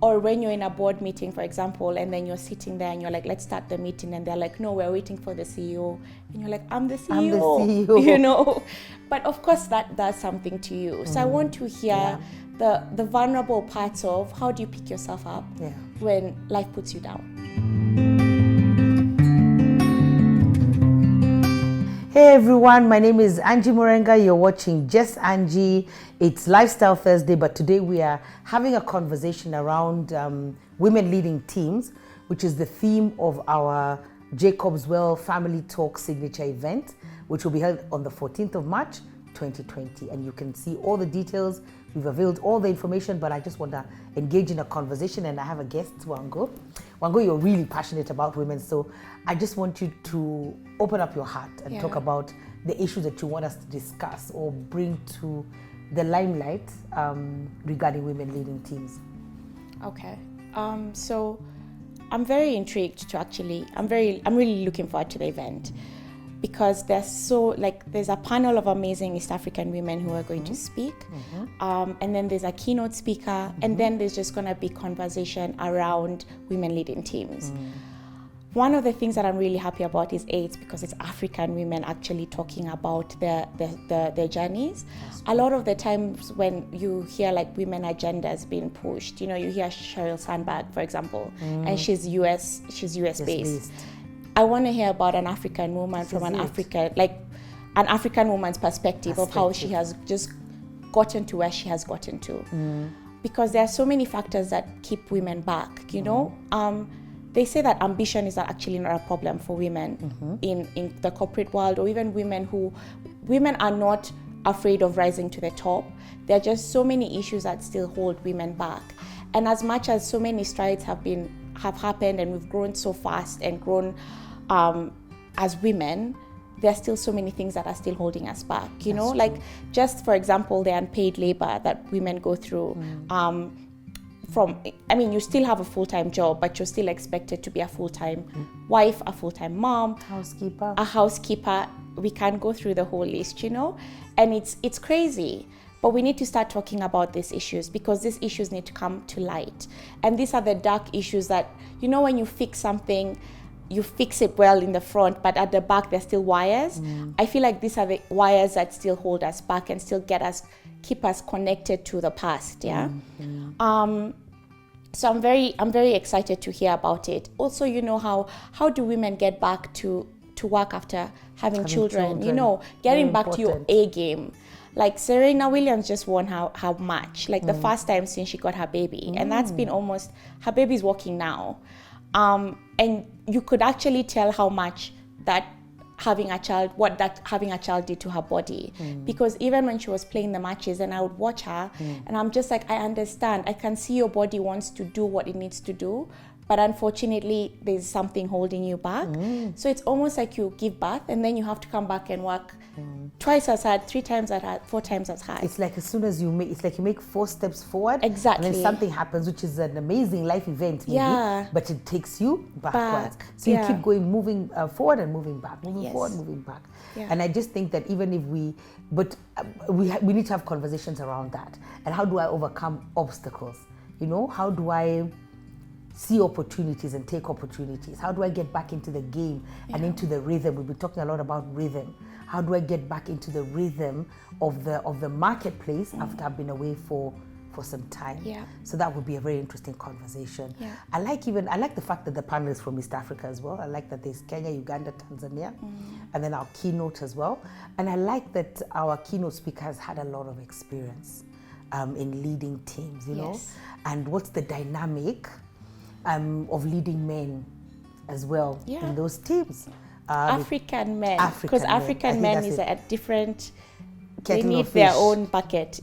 Or when you're in a board meeting, for example, and then you're sitting there and you're like, let's start the meeting. And they're like, no, we're waiting for the CEO. And you're like, I'm the CEO. I'm the CEO. You know? But of course, that does something to you. So I want to hear the vulnerable parts of how do you pick yourself up when life puts you down. Hey everyone, my name is Angie Murenga. You're watching Just Angie. It's Lifestyle Thursday, but today we are having a conversation around women leading teams, which is the theme of our Jacob's Well Family Talk signature event, which will be held on the 14th of March, 2020. And you can see all the details. We've availed all the information, but I just want to engage in a conversation, and I have a guest, Wango. Wango, you're really passionate about women, so I just want you to open up your heart and talk about the issues that you want us to discuss or bring to the limelight regarding women leading teams. Okay. So I'm very intrigued to I'm really looking forward to the event, because there's a panel of amazing East African women who are going to speak. And then there's a keynote speaker, and then there's just going to be conversation around women leading teams. One of the things that I'm really happy about is it's because it's African women actually talking about their journeys. A lot of the times when you hear like women agendas being pushed, you hear Sheryl Sandberg, for example, and she's US based. I want to hear about an African woman from an African woman's perspective of how she has just gotten to where she has gotten to. Because there are so many factors that keep women back, They say that ambition is actually not a problem for women in the corporate world, or even women are not afraid of rising to the top. There are just so many issues that still hold women back. And as much as so many strides have happened and we've grown so fast and grown as women, there are still so many things that are still holding us back, like just for example, the unpaid labor that women go through. You still have a full-time job, but you're still expected to be a full-time wife, a full-time mom, a housekeeper. We can go through the whole list, and it's crazy. But we need to start talking about these issues, because these issues need to come to light. And these are the dark issues that, when you fix something, you fix it well in the front, but at the back there's still wires. I feel like these are the wires that still hold us back and still keep us connected to the past. So I'm very excited to hear about it. Also, how do women get back to work after having children? Getting back to your A game. Like Serena Williams just won her match, the first time since she got her baby. And that's been her baby's walking now. And you could actually tell how much having a child did to her body. Because even when she was playing the matches and I would watch her, and I'm just like, I understand. I can see your body wants to do what it needs to do, but unfortunately there's something holding you back. So it's almost like you give birth and then you have to come back and work twice as hard, 3 times as hard, 4 times as hard. It's like as soon as you make 4 steps forward, exactly, and then something happens, which is an amazing life event, maybe, but it takes you backwards. So you keep going, moving forward and moving back, forward, moving back. And I just think that even if we need to have conversations around that. And how do I overcome obstacles? How do I see opportunities and take opportunities? How do I get back into the game and into the rhythm? We've been talking a lot about rhythm. How do I get back into the rhythm of the marketplace after I've been away for some time? So that would be a very interesting conversation. I like the fact that the panel is from East Africa as well. I like that there's Kenya, Uganda, Tanzania, and then our keynote as well. And I like that our keynote speaker has had a lot of experience in leading teams, and what's the dynamic of leading men as well in those teams. African men, because African men is a different, they need their own bucket.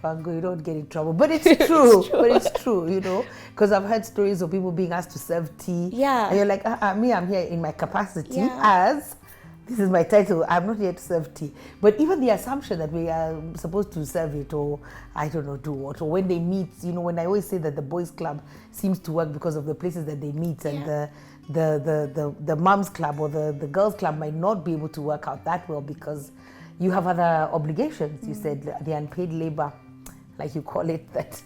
Bango, you don't get in trouble, but it's true. But it's true, because I've heard stories of people being asked to serve tea. And you're like, me, I'm here in my capacity as, this is my title, I'm not here to serve tea. But even the assumption that we are supposed to serve it, or I don't know, do what, or when they meet, when I always say that the boys' club seems to work because of the places that they meet, and the moms' club or the girls' club might not be able to work out that well because you have other obligations. You said the unpaid labor. like you call it, that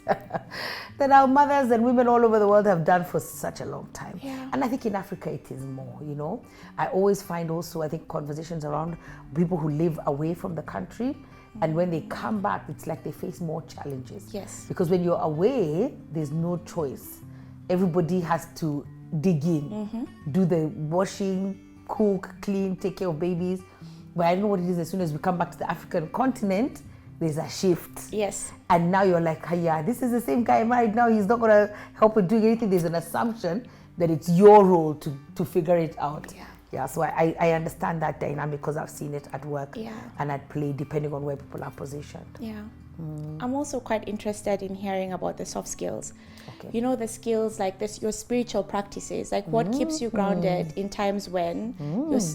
that our mothers and women all over the world have done for such a long time. Yeah. And I think in Africa it is more, you know. I always find also, I think, conversations around people who live away from the country, and when they come back, it's like they face more challenges. Yes. Because when you're away, there's no choice. Everybody has to dig in, do the washing, cook, clean, take care of babies. But I don't know what it is. As soon as we come back to the African continent, there's a shift. Yes. And now you're like, yeah, this is the same guy married now. He's not going to help with doing anything. There's an assumption that it's your role to figure it out. Yeah. Yeah, so I understand that dynamic because I've seen it at work and at play, depending on where people are positioned. Yeah. I'm also quite interested in hearing about the soft skills. Okay. You know, the skills like this, your spiritual practices, like what keeps you grounded in times when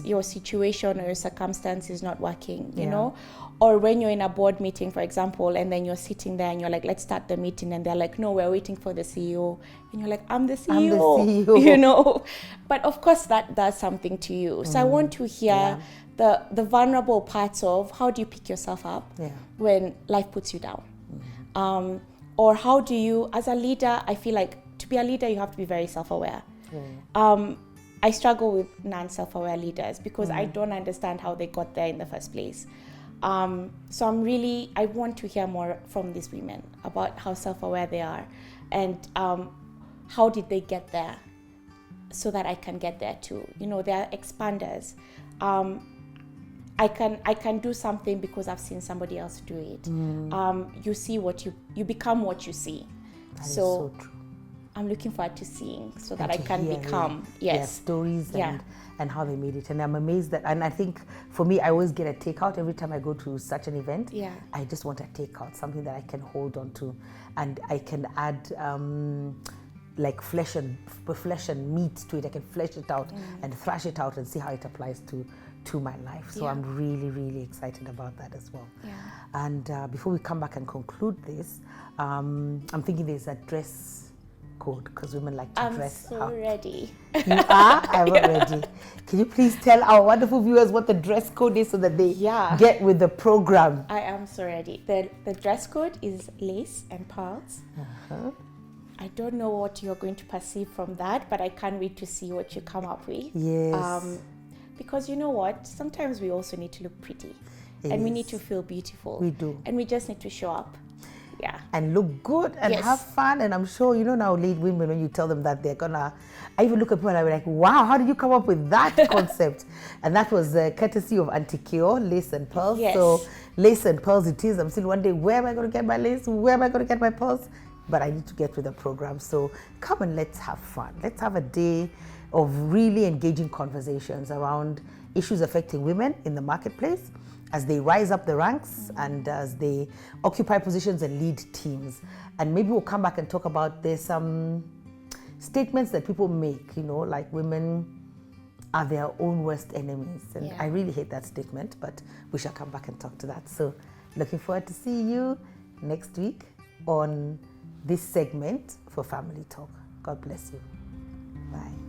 your situation or your circumstance is not working, you know? Or when you're in a board meeting, for example, and then you're sitting there and you're like, let's start the meeting. And they're like, no, we're waiting for the CEO. And you're like, I'm the CEO. I'm the CEO. You know? But of course, that does something to you. So I want to hear the vulnerable parts of how do you pick yourself up when life puts you down? Or how do you, as a leader, I feel like to be a leader, you have to be very self-aware. I struggle with non-self-aware leaders because I don't understand how they got there in the first place. So I want to hear more from these women about how self-aware they are and how did they get there so that I can get there too. You know, they are expanders. I can do something because I've seen somebody else do it. You see you become what you see. That is so true. I'm looking forward to seeing so that I can become their stories and how they made it. And I'm amazed that, and I think for me, I always get a takeout every time I go to such an event. I just want a takeout, something that I can hold on to, and I can add like flesh and meat to it. I can flesh it out and thrash it out and see how it applies to my life. So I'm really, really excited about that as well. And before we come back and conclude this, I'm thinking there's a dress code because women like to dress up. I'm so ready. You are? I'm ready. Can you please tell our wonderful viewers what the dress code is so that they get with the program? I am so ready. The dress code is lace and pearls. I don't know what you're going to perceive from that, but I can't wait to see what you come up with. Yes. Because you know what? Sometimes we also need to look pretty. And we need to feel beautiful. We do. And we just need to show up. And look good and have fun. And I'm sure, you know, now lead women, when you tell them that, they're gonna, I even look at people and I'm like, wow, how did you come up with that concept? And that was courtesy of Auntie Kyo, Lace and Pearls. So lace and pearls it is. I'm still one day, where am I going to get my lace? Where am I going to get my pearls? But I need to get with the program. So come and let's have fun. Let's have a day of really engaging conversations around issues affecting women in the marketplace as they rise up the ranks and as they occupy positions and lead teams. And maybe we'll come back and talk about there's some statements that people make, you know, like women are their own worst enemies. And I really hate that statement, but we shall come back and talk to that. So looking forward to seeing you next week on this segment for Family Talk. God bless you. Bye.